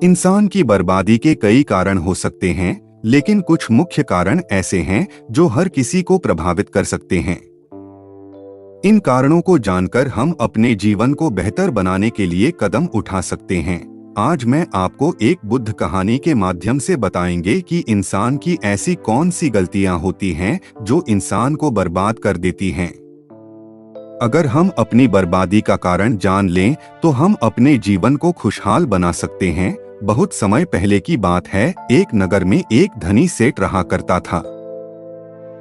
इंसान की बर्बादी के कई कारण हो सकते हैं, लेकिन कुछ मुख्य कारण ऐसे हैं जो हर किसी को प्रभावित कर सकते हैं। इन कारणों को जानकर हम अपने जीवन को बेहतर बनाने के लिए कदम उठा सकते हैं। आज मैं आपको एक बुद्ध कहानी के माध्यम से बताएंगे कि इंसान की ऐसी कौन सी गलतियां होती हैं जो इंसान को बर्बाद कर देती हैं। अगर हम अपनी बर्बादी का कारण जान लें तो हम अपने जीवन को खुशहाल बना सकते हैं। बहुत समय पहले की बात है, एक नगर में एक धनी सेठ रहा करता था।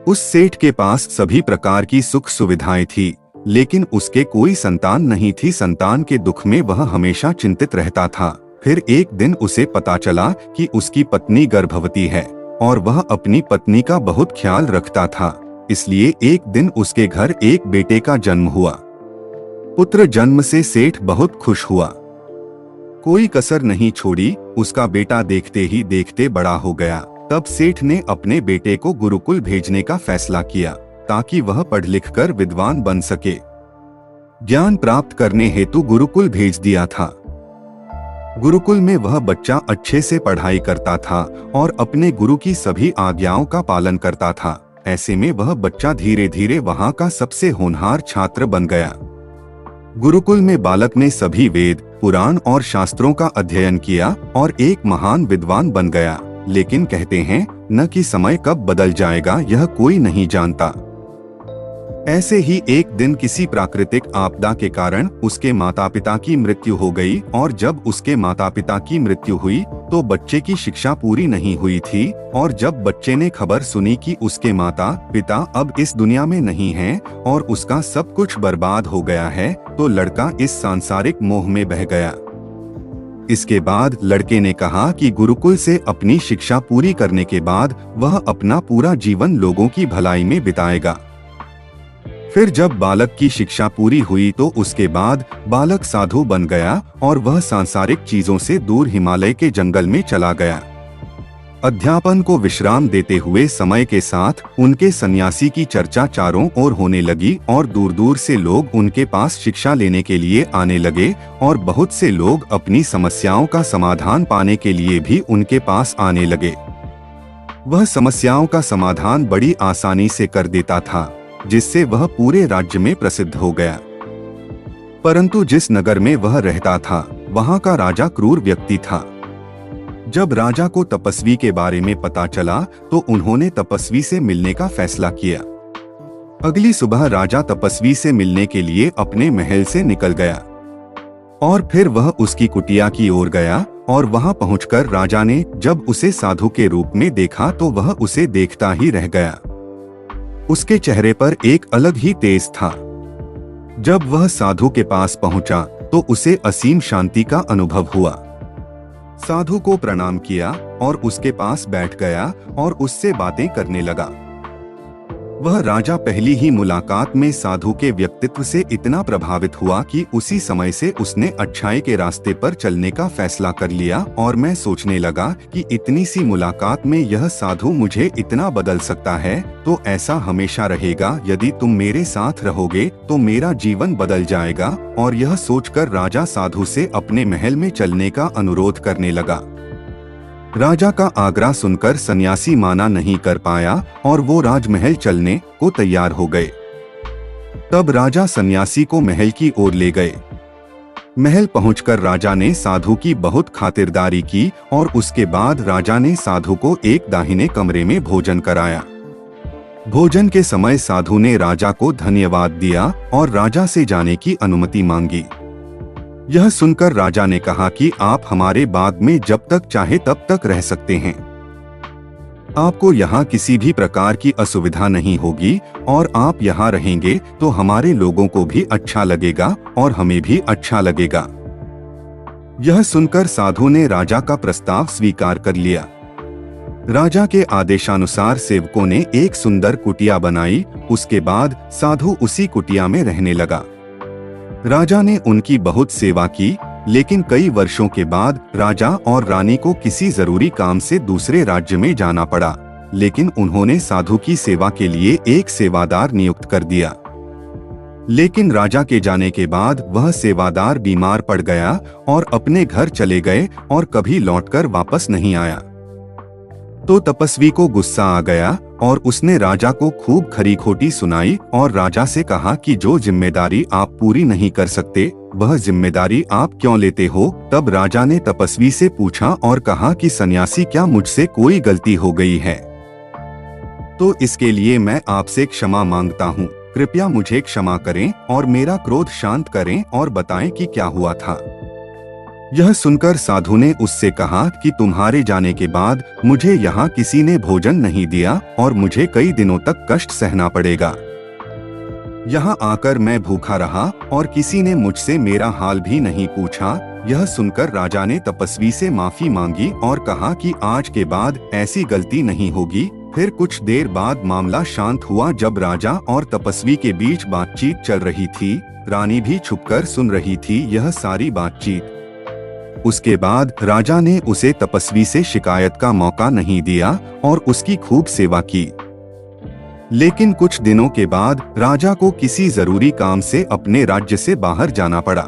उस सेठ के पास सभी प्रकार की सुख सुविधाएं थी, लेकिन उसके कोई संतान नहीं थी। संतान के दुख में वह हमेशा चिंतित रहता था। फिर एक दिन उसे पता चला कि उसकी पत्नी गर्भवती है और वह अपनी पत्नी का बहुत ख्याल रखता था। इसलिए एक दिन उसके घर एक बेटे का जन्म हुआ। पुत्र जन्म से सेठ बहुत खुश हुआ, कोई कसर नहीं छोड़ी। उसका बेटा देखते ही देखते बड़ा हो गया। तब सेठ ने अपने बेटे को गुरुकुल भेजने का फैसला किया ताकि वह पढ़ लिख कर विद्वान बन सके। ज्ञान प्राप्त करने हेतु गुरुकुल भेज दिया था। गुरुकुल में वह बच्चा अच्छे से पढ़ाई करता था और अपने गुरु की सभी आज्ञाओं का पालन करता था। ऐसे में वह बच्चा धीरे धीरे वहाँ का सबसे होनहार छात्र बन गया। गुरुकुल में बालक ने सभी वेद, पुराण और शास्त्रों का अध्ययन किया और एक महान विद्वान बन गया। लेकिन कहते हैं न कि समय कब बदल जाएगा यह कोई नहीं जानता। ऐसे ही एक दिन किसी प्राकृतिक आपदा के कारण उसके माता पिता की मृत्यु हो गई और जब उसके माता पिता की मृत्यु हुई तो बच्चे की शिक्षा पूरी नहीं हुई थी। और जब बच्चे ने खबर सुनी कि उसके माता पिता अब इस दुनिया में नहीं हैं और उसका सब कुछ बर्बाद हो गया है, तो लड़का इस सांसारिक मोह में बह गया। इसके बाद लड़के ने कहा कि गुरुकुल से अपनी शिक्षा पूरी करने के बाद वह अपना पूरा जीवन लोगों की भलाई में बिताएगा। फिर जब बालक की शिक्षा पूरी हुई तो उसके बाद बालक साधु बन गया और वह सांसारिक चीजों से दूर हिमालय के जंगल में चला गया। अध्यापन को विश्राम देते हुए समय के साथ उनके सन्यासी की चर्चा चारों ओर होने लगी और दूर दूर से लोग उनके पास शिक्षा लेने के लिए आने लगे और बहुत से लोग अपनी समस्याओं का समाधान पाने के लिए भी उनके पास आने लगे। वह समस्याओं का समाधान बड़ी आसानी से कर देता था, जिससे वह पूरे राज्य में प्रसिद्ध हो गया। परंतु जिस नगर में वह रहता था वहाँ का राजा क्रूर व्यक्ति था। जब राजा को तपस्वी के बारे में पता चला तो उन्होंने तपस्वी से मिलने का फैसला किया। अगली सुबह राजा तपस्वी से मिलने के लिए अपने महल से निकल गया और फिर वह उसकी कुटिया की ओर गया और वहां पहुंचकर राजा ने जब उसे साधु के रूप में देखा तो वह उसे देखता ही रह गया। उसके चेहरे पर एक अलग ही तेज था। जब वह साधु के पास पहुंचा तो उसे असीम शांति का अनुभव हुआ। साधु को प्रणाम किया और उसके पास बैठ गया और उससे बातें करने लगा। वह राजा पहली ही मुलाकात में साधु के व्यक्तित्व से इतना प्रभावित हुआ कि उसी समय से उसने अच्छाई के रास्ते पर चलने का फैसला कर लिया। और मैं सोचने लगा कि इतनी सी मुलाकात में यह साधु मुझे इतना बदल सकता है, तो ऐसा हमेशा रहेगा। यदि तुम मेरे साथ रहोगे तो मेरा जीवन बदल जाएगा। और यह सोचकर राजा साधु से अपने महल में चलने का अनुरोध करने लगा। राजा का आग्रह सुनकर सन्यासी माना नहीं कर पाया और वो राजमहल चलने को तैयार हो गए। तब राजा सन्यासी को महल की ओर ले गए। महल पहुंचकर राजा ने साधु की बहुत खातिरदारी की और उसके बाद राजा ने साधु को एक दाहिने कमरे में भोजन कराया। भोजन के समय साधु ने राजा को धन्यवाद दिया और राजा से जाने की अनुमति मांगी। यह सुनकर राजा ने कहा कि आप हमारे बाग में जब तक चाहे तब तक रह सकते हैं। आपको यहाँ किसी भी प्रकार की असुविधा नहीं होगी और आप यहाँ रहेंगे तो हमारे लोगों को भी अच्छा लगेगा और हमें भी अच्छा लगेगा। यह सुनकर साधु ने राजा का प्रस्ताव स्वीकार कर लिया। राजा के आदेशानुसार सेवकों ने एक सुंदर कुटिया बनाई। उसके बाद साधु उसी कुटिया में रहने लगा। राजा ने उनकी बहुत सेवा की, लेकिन कई वर्षों के बाद राजा और रानी को किसी जरूरी काम से दूसरे राज्य में जाना पड़ा। लेकिन उन्होंने साधु की सेवा के लिए एक सेवादार नियुक्त कर दिया। लेकिन राजा के जाने के बाद वह सेवादार बीमार पड़ गया और अपने घर चले गए और कभी लौटकर वापस नहीं आया। तो तपस्वी को गुस्सा आ गया और उसने राजा को खूब खरी खोटी सुनाई और राजा से कहा कि जो जिम्मेदारी आप पूरी नहीं कर सकते वह जिम्मेदारी आप क्यों लेते हो। तब राजा ने तपस्वी से पूछा और कहा कि सन्यासी, क्या मुझसे कोई गलती हो गई है? तो इसके लिए मैं आपसे क्षमा मांगता हूँ। कृपया मुझे क्षमा करें और मेरा क्रोध शांत करें और बताएं कि क्या हुआ था। यह सुनकर साधु ने उससे कहा कि तुम्हारे जाने के बाद मुझे यहाँ किसी ने भोजन नहीं दिया और मुझे कई दिनों तक कष्ट सहना पड़ेगा। यहाँ आकर मैं भूखा रहा और किसी ने मुझसे मेरा हाल भी नहीं पूछा। यह सुनकर राजा ने तपस्वी से माफी मांगी और कहा कि आज के बाद ऐसी गलती नहीं होगी। फिर कुछ देर बाद मामला शांत हुआ। जब राजा और तपस्वी के बीच बातचीत चल रही थी, रानी भी छुपकर सुन रही थी यह सारी बातचीत। उसके बाद राजा ने उसे तपस्वी से शिकायत का मौका नहीं दिया और उसकी खूब सेवा की। लेकिन कुछ दिनों के बाद राजा को किसी जरूरी काम से अपने राज्य से बाहर जाना पड़ा।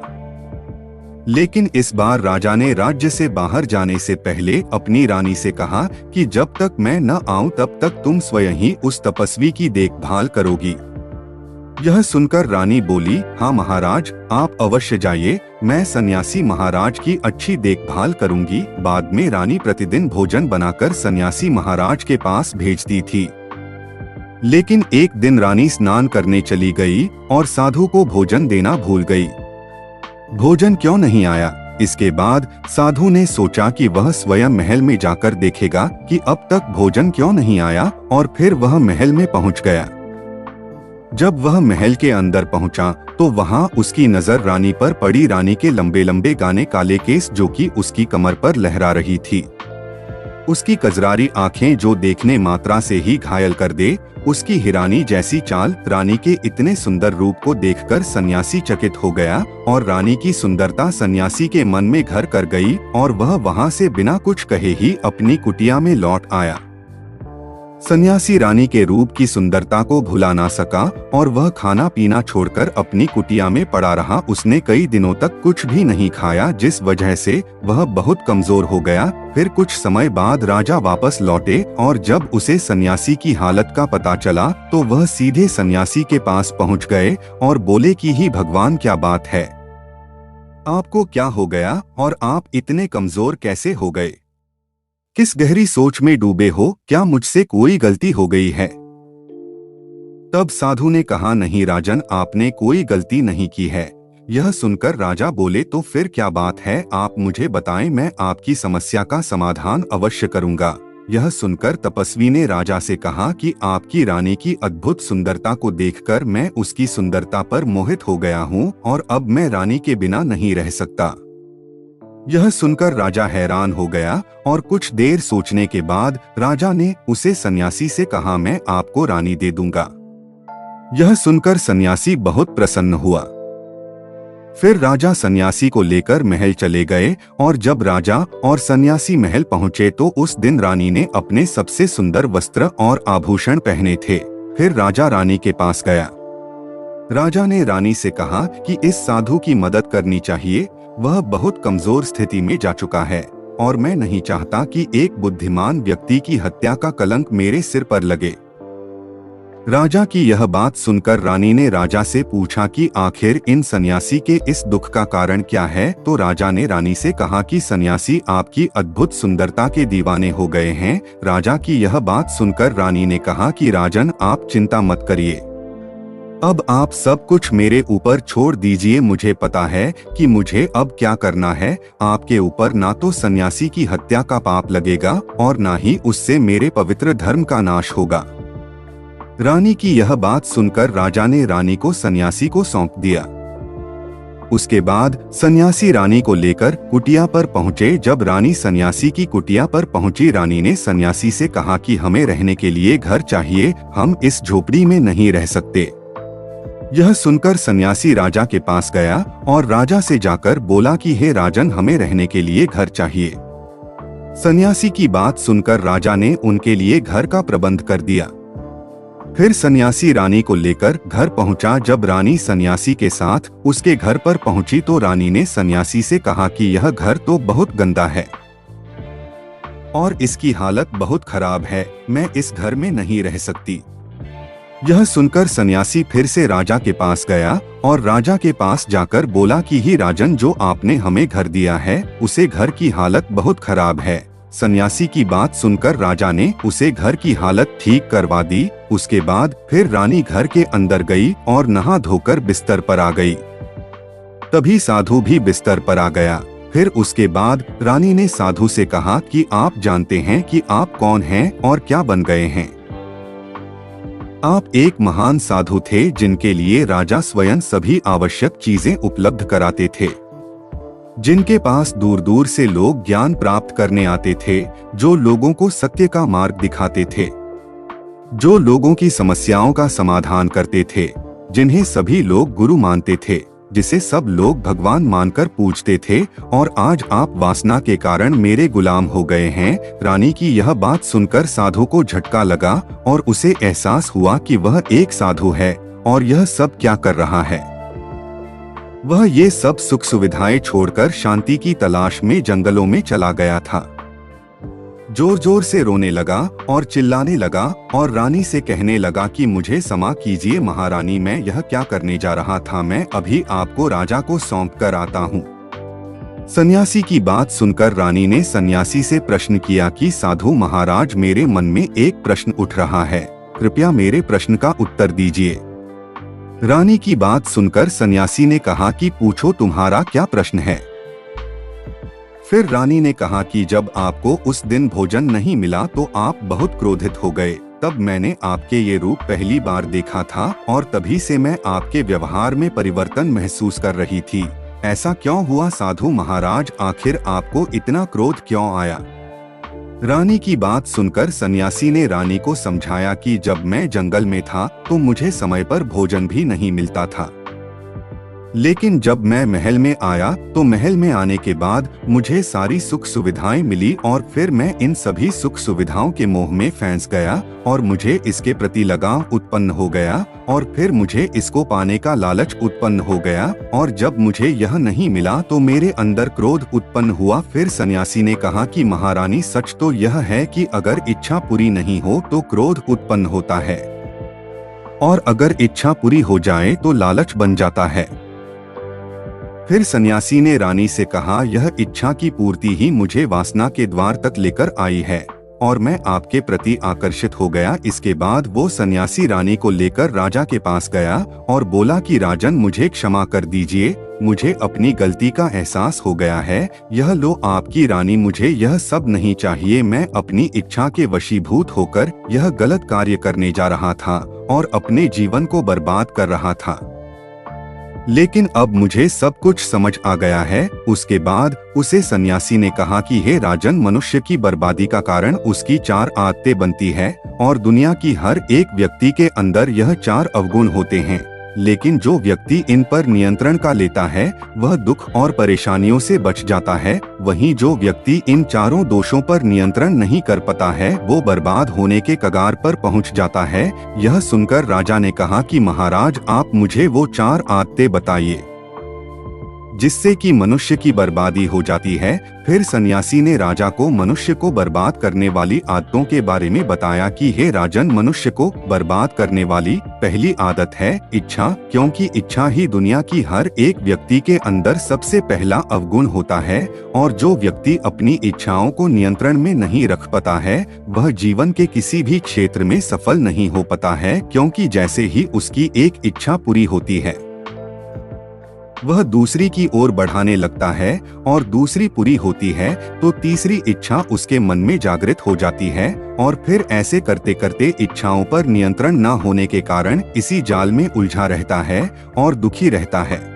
लेकिन इस बार राजा ने राज्य से बाहर जाने से पहले अपनी रानी से कहा कि जब तक मैं न आऊं तब तक तुम स्वयं ही उस तपस्वी की देखभाल करोगी। यह सुनकर रानी बोली, हाँ महाराज, आप अवश्य जाइए, मैं सन्यासी महाराज की अच्छी देखभाल करूंगी। बाद में रानी प्रतिदिन भोजन बनाकर सन्यासी महाराज के पास भेजती थी। लेकिन एक दिन रानी स्नान करने चली गई और साधु को भोजन देना भूल गई। भोजन क्यों नहीं आया? इसके बाद साधु ने सोचा कि वह स्वयं महल में जाकर देखेगा कि अब तक भोजन क्यों नहीं आया, और फिर वह महल में पहुंच गया। जब वह महल के अंदर पहुंचा तो वहां उसकी नजर रानी पर पड़ी। रानी के लंबे लंबे गाने काले केस जो कि उसकी कमर पर लहरा रही थी, उसकी कजरारी आंखें जो देखने मात्रा से ही घायल कर दे, उसकी हिरानी जैसी चाल। रानी के इतने सुंदर रूप को देखकर सन्यासी चकित हो गया और रानी की सुंदरता सन्यासी के मन में घर कर गई और वह वहां से बिना कुछ कहे ही अपनी कुटिया में लौट आया। सन्यासी रानी के रूप की सुंदरता को भुला ना सका और वह खाना पीना छोड़कर अपनी कुटिया में पड़ा रहा। उसने कई दिनों तक कुछ भी नहीं खाया, जिस वजह से वह बहुत कमजोर हो गया। फिर कुछ समय बाद राजा वापस लौटे और जब उसे सन्यासी की हालत का पता चला तो वह सीधे सन्यासी के पास पहुंच गए और बोले कि ही भगवान, क्या बात है, आपको क्या हो गया और आप इतने कमजोर कैसे हो गए? किस गहरी सोच में डूबे हो? क्या मुझसे कोई गलती हो गई है? तब साधु ने कहा, नहीं राजन, आपने कोई गलती नहीं की है। यह सुनकर राजा बोले, तो फिर क्या बात है, आप मुझे बताएं, मैं आपकी समस्या का समाधान अवश्य करूंगा। यह सुनकर तपस्वी ने राजा से कहा कि आपकी रानी की अद्भुत सुंदरता को देखकर मैं उसकी सुंदरता पर मोहित हो गया हूँ और अब मैं रानी के बिना नहीं रह सकता। यह सुनकर राजा हैरान हो गया और कुछ देर सोचने के बाद राजा ने उसे सन्यासी से कहा, मैं आपको रानी दे दूंगा। यह सुनकर सन्यासी बहुत प्रसन्न हुआ। फिर राजा सन्यासी को लेकर महल चले गए और जब राजा और सन्यासी महल पहुंचे तो उस दिन रानी ने अपने सबसे सुंदर वस्त्र और आभूषण पहने थे। फिर राजा रानी के पास गया। राजा ने रानी से कहा कि इस साधु की मदद करनी चाहिए, वह बहुत कमजोर स्थिति में जा चुका है और मैं नहीं चाहता कि एक बुद्धिमान व्यक्ति की हत्या का कलंक मेरे सिर पर लगे। राजा की यह बात सुनकर रानी ने राजा से पूछा कि आखिर इन सन्यासी के इस दुख का कारण क्या है। तो राजा ने रानी से कहा कि सन्यासी आपकी अद्भुत सुंदरता के दीवाने हो गए हैं। राजा की यह बात सुनकर रानी ने कहा कि राजन, आप चिंता मत करिए, अब आप सब कुछ मेरे ऊपर छोड़ दीजिए। मुझे पता है कि मुझे अब क्या करना है। आपके ऊपर ना तो सन्यासी की हत्या का पाप लगेगा और ना ही उससे मेरे पवित्र धर्म का नाश होगा। रानी की यह बात सुनकर राजा ने रानी को सन्यासी को सौंप दिया। उसके बाद सन्यासी रानी को लेकर कुटिया पर पहुंचे। जब रानी सन्यासी की कुटिया पर पहुंची, रानी ने सन्यासी से कहा कि हमें रहने के लिए घर चाहिए, हम इस झोपड़ी में नहीं रह सकते। यह सुनकर सन्यासी राजा के पास गया और राजा से जाकर बोला कि हे राजन, हमें रहने के लिए घर चाहिए। सन्यासी की बात सुनकर राजा ने उनके लिए घर का प्रबंध कर दिया। फिर सन्यासी रानी को लेकर घर पहुंचा। जब रानी सन्यासी के साथ उसके घर पर पहुंची तो रानी ने सन्यासी से कहा कि यह घर तो बहुत गंदा है और इसकी हालत बहुत खराब है, मैं इस घर में नहीं रह सकती। यह सुनकर सन्यासी फिर से राजा के पास गया और राजा के पास जाकर बोला कि ही राजन, जो आपने हमें घर दिया है उसे घर की हालत बहुत खराब है। सन्यासी की बात सुनकर राजा ने उसे घर की हालत ठीक करवा दी। उसके बाद फिर रानी घर के अंदर गई और नहा धोकर बिस्तर पर आ गई। तभी साधु भी बिस्तर पर आ गया। फिर उसके बाद रानी ने साधु से कहा कि आप जानते हैं कि आप कौन हैं और क्या बन गए हैं। आप एक महान साधु थे जिनके लिए राजा स्वयं सभी आवश्यक चीजें उपलब्ध कराते थे, जिनके पास दूर दूर से लोग ज्ञान प्राप्त करने आते थे, जो लोगों को सत्य का मार्ग दिखाते थे, जो लोगों की समस्याओं का समाधान करते थे, जिन्हें सभी लोग गुरु मानते थे, जिसे सब लोग भगवान मानकर पूजते थे। और आज आप वासना के कारण मेरे गुलाम हो गए हैं। रानी की यह बात सुनकर साधु को झटका लगा और उसे एहसास हुआ कि वह एक साधु है और यह सब क्या कर रहा है। वह ये सब सुख सुविधाएं छोड़कर शांति की तलाश में जंगलों में चला गया था। जोर जोर से रोने लगा और चिल्लाने लगा और रानी से कहने लगा कि मुझे क्षमा कीजिए महारानी, मैं यह क्या करने जा रहा था, मैं अभी आपको राजा को सौंप कर आता हूँ। सन्यासी की बात सुनकर रानी ने सन्यासी से प्रश्न किया कि साधु महाराज, मेरे मन में एक प्रश्न उठ रहा है, कृपया मेरे प्रश्न का उत्तर दीजिए। रानी की बात सुनकर सन्यासी ने कहा कि पूछो, तुम्हारा क्या प्रश्न है। फिर रानी ने कहा कि जब आपको उस दिन भोजन नहीं मिला तो आप बहुत क्रोधित हो गए। तब मैंने आपके ये रूप पहली बार देखा था और तभी से मैं आपके व्यवहार में परिवर्तन महसूस कर रही थी। ऐसा क्यों हुआ साधु महाराज, आखिर आपको इतना क्रोध क्यों आया। रानी की बात सुनकर सन्यासी ने रानी को समझाया कि जब मैं जंगल में था तो मुझे समय पर भोजन भी नहीं मिलता था, लेकिन जब मैं महल में आया तो महल में आने के बाद मुझे सारी सुख सुविधाएं मिली और फिर मैं इन सभी सुख सुविधाओं के मोह में फंस गया और मुझे इसके प्रति लगाव उत्पन्न हो गया और फिर मुझे इसको पाने का लालच उत्पन्न हो गया और जब मुझे यह नहीं मिला तो मेरे अंदर क्रोध उत्पन्न हुआ। फिर सन्यासी ने कहा कि महारानी, सच तो यह है कि अगर इच्छा पूरी नहीं हो तो क्रोध उत्पन्न होता है और अगर इच्छा पूरी हो जाए तो लालच बन जाता है। फिर सन्यासी ने रानी से कहा, यह इच्छा की पूर्ति ही मुझे वासना के द्वार तक लेकर आई है और मैं आपके प्रति आकर्षित हो गया। इसके बाद वो सन्यासी रानी को लेकर राजा के पास गया और बोला कि राजन, मुझे क्षमा कर दीजिए, मुझे अपनी गलती का एहसास हो गया है। यह लो आपकी रानी, मुझे यह सब नहीं चाहिए। मैं अपनी इच्छा के वशीभूत होकर यह गलत कार्य करने जा रहा था और अपने जीवन को बर्बाद कर रहा था, लेकिन अब मुझे सब कुछ समझ आ गया है। उसके बाद उसे सन्यासी ने कहा कि हे राजन, मनुष्य की बर्बादी का कारण उसकी 4 आदतें बनती है और दुनिया की हर एक व्यक्ति के अंदर यह 4 अवगुण होते हैं, लेकिन जो व्यक्ति इन पर नियंत्रण का लेता है वह दुख और परेशानियों से बच जाता है। वहीं जो व्यक्ति इन चारों दोषों पर नियंत्रण नहीं कर पाता है वो बर्बाद होने के कगार पर पहुंच जाता है। यह सुनकर राजा ने कहा कि महाराज, आप मुझे वो 4 आदतें बताइए जिससे कि मनुष्य की बर्बादी हो जाती है। फिर सन्यासी ने राजा को मनुष्य को बर्बाद करने वाली आदतों के बारे में बताया कि हे राजन, मनुष्य को बर्बाद करने वाली पहली आदत है इच्छा, क्योंकि इच्छा ही दुनिया की हर एक व्यक्ति के अंदर सबसे पहला अवगुण होता है और जो व्यक्ति अपनी इच्छाओं को नियंत्रण में नहीं रख पाता है वह जीवन के किसी भी क्षेत्र में सफल नहीं हो पाता है, क्योंकि जैसे ही उसकी एक इच्छा पूरी होती है वह दूसरी की ओर बढ़ाने लगता है और दूसरी पूरी होती है तो तीसरी इच्छा उसके मन में जागृत हो जाती है और फिर ऐसे करते करते इच्छाओं पर नियंत्रण न होने के कारण इसी जाल में उलझा रहता है और दुखी रहता है।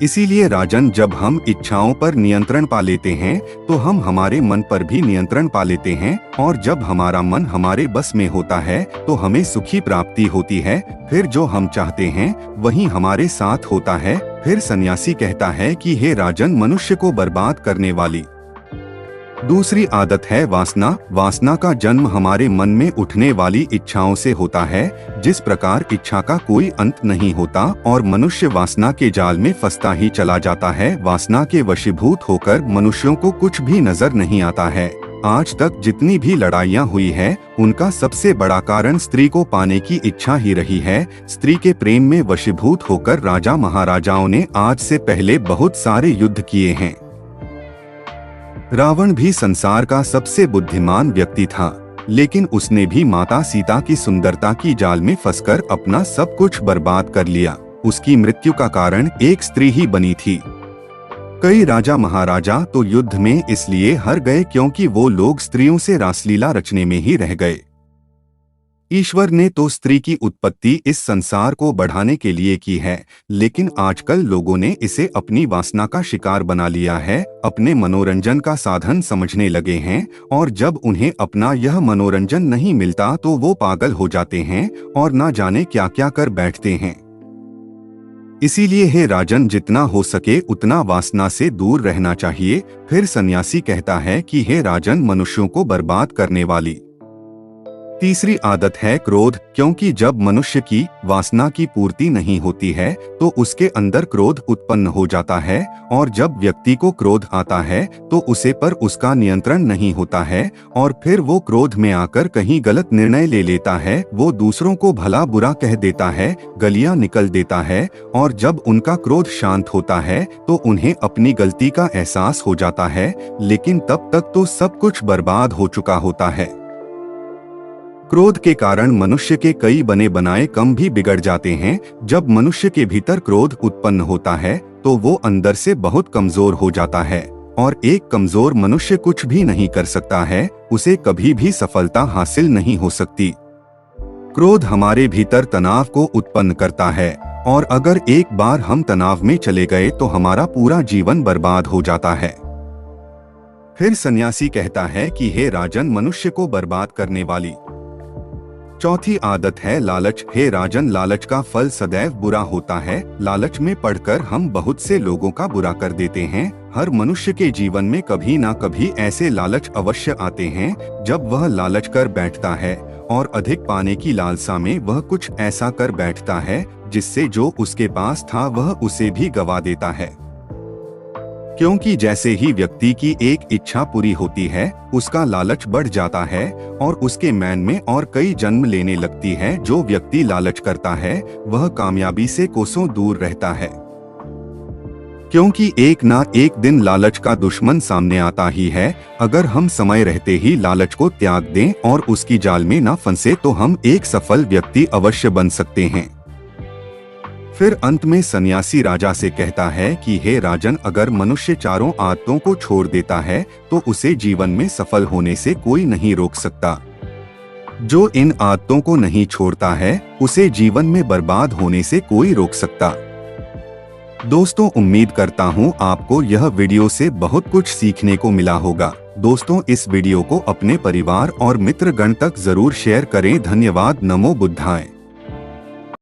इसीलिए राजन, जब हम इच्छाओं पर नियंत्रण पा लेते हैं तो हम हमारे मन पर भी नियंत्रण पा लेते हैं और जब हमारा मन हमारे बस में होता है तो हमें सुखी प्राप्ति होती है। फिर जो हम चाहते हैं वही हमारे साथ होता है। फिर सन्यासी कहता है कि हे राजन, मनुष्य को बर्बाद करने वाली दूसरी आदत है वासना। वासना का जन्म हमारे मन में उठने वाली इच्छाओं से होता है। जिस प्रकार इच्छा का कोई अंत नहीं होता और मनुष्य वासना के जाल में फंसता ही चला जाता है, वासना के वशीभूत होकर मनुष्यों को कुछ भी नजर नहीं आता है। आज तक जितनी भी लड़ाइयाँ हुई है, उनका सबसे बड़ा कारण स्त्री को पाने की इच्छा ही रही है। स्त्री के प्रेम में वशीभूत होकर राजा महाराजाओं ने आज से पहले बहुत सारे युद्ध किए हैं। रावण भी संसार का सबसे बुद्धिमान व्यक्ति था, लेकिन उसने भी माता सीता की सुंदरता की जाल में फंसकर अपना सब कुछ बर्बाद कर लिया। उसकी मृत्यु का कारण एक स्त्री ही बनी थी। कई राजा महाराजा तो युद्ध में इसलिए हार गए क्योंकि वो लोग स्त्रियों से रासलीला रचने में ही रह गए। ईश्वर ने तो स्त्री की उत्पत्ति इस संसार को बढ़ाने के लिए की है, लेकिन आजकल लोगों ने इसे अपनी वासना का शिकार बना लिया है, अपने मनोरंजन का साधन समझने लगे हैं। और जब उन्हें अपना यह मनोरंजन नहीं मिलता तो वो पागल हो जाते हैं और ना जाने क्या क्या कर बैठते हैं। इसीलिए हे राजन, जितना हो सके उतना वासना से दूर रहना चाहिए। फिर सन्यासी कहता है कि हे राजन, मनुष्यों को बर्बाद करने वाली तीसरी आदत है क्रोध। क्योंकि जब मनुष्य की वासना की पूर्ति नहीं होती है तो उसके अंदर क्रोध उत्पन्न हो जाता है, और जब व्यक्ति को क्रोध आता है तो उसे पर उसका नियंत्रण नहीं होता है और फिर वो क्रोध में आकर कहीं गलत निर्णय ले लेता है। वो दूसरों को भला बुरा कह देता है, गलियां निकल देता है, और जब उनका क्रोध शांत होता है तो उन्हें अपनी गलती का एहसास हो जाता है, लेकिन तब तक तो सब कुछ बर्बाद हो चुका होता है। क्रोध के कारण मनुष्य के कई बने बनाए काम भी बिगड़ जाते हैं। जब मनुष्य के भीतर क्रोध उत्पन्न होता है तो वो अंदर से बहुत कमजोर हो जाता है, और एक कमजोर मनुष्य कुछ भी नहीं कर सकता है, उसे कभी भी सफलता हासिल नहीं हो सकती। क्रोध हमारे भीतर तनाव को उत्पन्न करता है, और अगर एक बार हम तनाव में चले गए तो हमारा पूरा जीवन बर्बाद हो जाता है। फिर सन्यासी कहता है कि हे राजन, मनुष्य को बर्बाद करने वाली चौथी आदत है लालच। हे राजन, लालच का फल सदैव बुरा होता है। लालच में पड़कर हम बहुत से लोगों का बुरा कर देते हैं। हर मनुष्य के जीवन में कभी ना कभी ऐसे लालच अवश्य आते हैं जब वह लालच कर बैठता है, और अधिक पाने की लालसा में वह कुछ ऐसा कर बैठता है जिससे जो उसके पास था वह उसे भी गवा देता है। क्योंकि जैसे ही व्यक्ति की एक इच्छा पूरी होती है, उसका लालच बढ़ जाता है और उसके मन में और कई जन्म लेने लगती है। जो व्यक्ति लालच करता है वह कामयाबी से कोसों दूर रहता है, क्योंकि एक ना एक दिन लालच का दुश्मन सामने आता ही है। अगर हम समय रहते ही लालच को त्याग दें और उसकी जाल में ना फंसे तो हम एक सफल व्यक्ति अवश्य बन सकते हैं। फिर अंत में सन्यासी राजा से कहता है कि हे राजन, अगर मनुष्य चारों आदतों को छोड़ देता है तो उसे जीवन में सफल होने से कोई नहीं रोक सकता। जो इन आदतों को नहीं छोड़ता है उसे जीवन में बर्बाद होने से कोई रोक सकता। दोस्तों, उम्मीद करता हूँ आपको यह वीडियो से बहुत कुछ सीखने को मिला होगा। दोस्तों, इस वीडियो को अपने परिवार और मित्रगण तक जरूर शेयर करें। धन्यवाद। नमो बुद्धाय।